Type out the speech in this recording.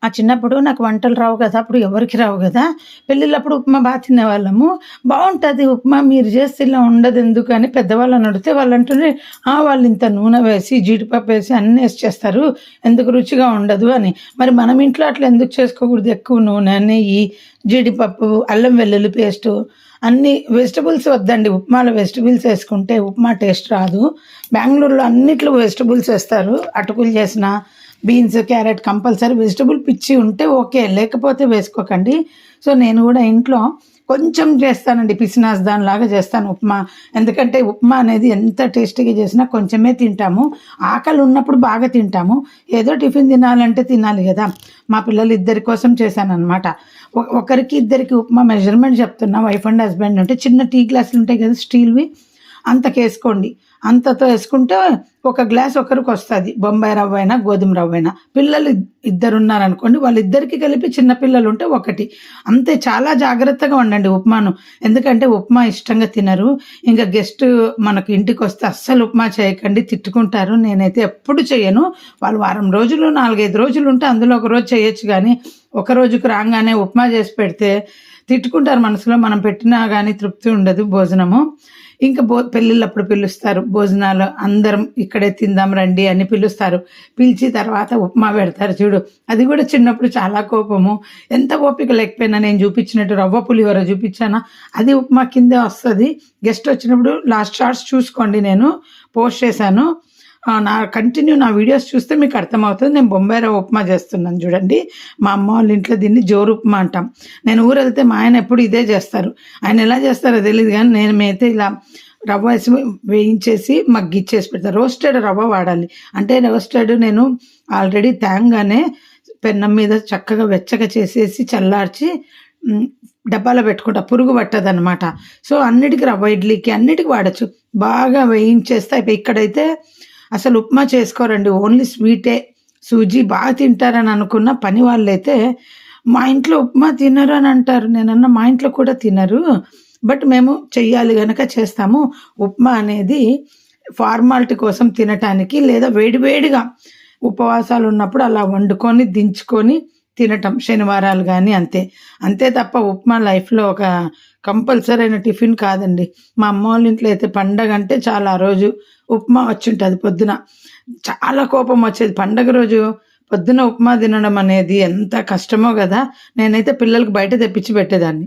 ఆ చిన్నప్పుడు నాకు వంటలు రావు కదా! అప్పుడు ఎవరికీ రావు గదా! పెళ్ళిళ్ళప్పుడు ఉప్మా తినేవాళ్ళము. బావుంటది ఉప్మా మీరు చేస్తే ఇలా ఉండదెందుకు అని పెద్దవాళ్ళని అడిగితే వాళ్ళంటుండ్రి, వాళ్ళింత నూనె వేసి, జీడిపప్పేసి అన్నీ ఏసి చేస్తారు. ఎందుకు రుచిగా ఉండదు అని. మరి మనం ఇంట్లో అట్లా ఎందుకు చేసుకోకూడదు? ఎక్కువ నూనె, నెయ్యి, జీడిపప్పు, అల్లం వెల్లుల్లి పేస్టు అన్ని వెజిటబుల్స్ వద్దండి. ఉప్మాలో వెజిటబుల్స్ ఏసుకుంటే ఉప్మా టేస్ట్ రాదు. బెంగుళూరులో అన్నిట్లో వెజిటబుల్స్ ఏస్తారు. అటుకులు చేసినా బీన్స్, క్యారెట్ కంపల్సరీ వెజిటబుల్ పిచ్చి ఉంటే ఓకే. లేకపోతే వేసుకోకండి. సో, నేను గూడా ఇంట్లో కొంచెం చేస్తానండి. పిసినాస్ దానిలాగా చేస్తాను ఉప్మా. ఎందుకంటే ఉప్మా అనేది ఎంత టేస్టీగా చేసినా కొంచెమే తింటాము. ఆకలి ఉన్నప్పుడు బాగా తింటాము. ఏదో టిఫిన్ తినాలంటే తినాలి గదా! మా పిల్లలు ఇద్దరి కోసం చేశాననమాట. ఒకరికి ఇద్దరికి ఉప్మా మెజర్‌మెంట్ చెప్తున్నా. వైఫ్ అండ్ హస్బెండ్ ఉంటే చిన్న టీ గ్లాసులు ఉంటాయి కదా! స్టీల్‌వి అంతకేసుకోండి. అంతతో ఏసుకుంటే ఒక గ్లాస్ ఒకరికొస్తది. బొంబాయి రవ్వైనా, గోధుమ రవ్వైనా. పిల్లలు ఇద్దరున్నారనుకోండి, వాళ్ళిద్దరికీ కలిపి చిన్న పిల్లలుంటే ఒకటి. అంతే చాలా జాగ్రత్తగా వండండి ఉప్మాను. ఎందుకంటే ఉప్మా ఇష్టంగా తినరు. ఇంక గెస్ట్ మనకు ఇంటికొస్తే అస్సలు ఉప్మా చేయకండి తిట్టుకుంటారు. నేనైతే ఎప్పుడు చెయ్యను. వాళ్ళు వారం రోజులు, 4, 5 రోజులుంటే అందులో ఒక రోజు చేయొచ్చు గానీ, ఒక రోజుకి రాంగానే ఉప్మా చేసి పెడితే తిట్టుకుంటారు మనసులో. మనం పెట్టినా గానీ తృప్తి ఉండదు భోజనము. ఇంక పెళ్ళిళ్ళప్పుడు పిలుస్తారు. భోజనాలు అందరం ఇక్కడే తిందాం రండి అని పిలుస్తారు. పిలిచి తర్వాత ఉప్మా పెడతారు చూడు. అది గూడా చిన్నప్పుడు చాలా కోపము. ఎంత ఓపిక లేకపోయినా నేను చూపించినట్టు రవ్వ పులిహోర చూపించానా, అది ఉప్మా కిందే వస్తది. గెస్ట్ వచ్చినప్పుడు లాస్ట్ షార్ట్స్ చూసుకోండి, నేను పోస్ట్ చేశాను. నా వీడియోస్ చూస్తే మీకు అర్థమవుతది. నేను బొంబాయి రవ్వ ఉప్మా చేస్తున్నాను చూడండి. మా అమ్మ వాళ్ళ ఇంట్లో దీన్ని జోరు ఉప్మా అంటాం. నేను ఊరెళ్తే మా ఆయన ఎప్పుడు ఇదే చేస్తారు. ఆయన ఎలా చేస్తారో తెలీదు గానీ మేమైతే ఇలా రవ్వ వేసి వేయించేసి మగ్గిచ్చేసి పెడతా. రోస్టెడ్ రవ్వ వాడాలి. అంటే రోస్టెడ్ నేను ఆల్రెడీ తేంగానే పెన్నం మీద చక్కగా వెచ్చగా చేసేసి చల్లార్చి డబ్బాలో పెట్టుకుంటా. పురుగు పట్టదనమాట. సో, అన్నిటికి రవ్వ ఇడ్లీకి అన్నిటికి వాడొచ్చు. బాగా వేయించేస్తే అయిపోయి. ఇక్కడైతే అసలు ఉప్మా చేసుకోరండి. ఓన్లీ స్వీటే. సూజీ తింటారని అనుకున్న పని వాళ్ళైతే మా ఇంట్లో ఉప్మా తినరు అని అంటారు. నేనన్నా మా ఇంట్లో కూడా తినరు. బట్ మేము చెయ్యాలి గనక చేస్తాము. ఉప్మా అనేది ఫార్మాలిటీ కోసం తినటానికి, లేదా వేడివేడిగా ఉపవాసాలున్నప్పుడు అలా వండుకొని, దించుకొని తినటం. శనివారాలు గానీ అంతే. అంతే తప్ప ఉప్మా లైఫ్‌లో ఒక కంపల్సరీ అయిన టిఫిన్ కాదండి. మా అమ్మ వాళ్ళ ఇంట్లో అయితే పండగంటే చాలు ఆ రోజు ఉప్మా వచ్చుంటది పొద్దున. చాలా కోపమొచ్చేది. పండగ రోజు పొద్దున ఉప్మా తినడం అనేది ఎంత కష్టమో గదా! నేనైతే పిల్లలకి బయట తెప్పించి పెట్టేదాన్ని.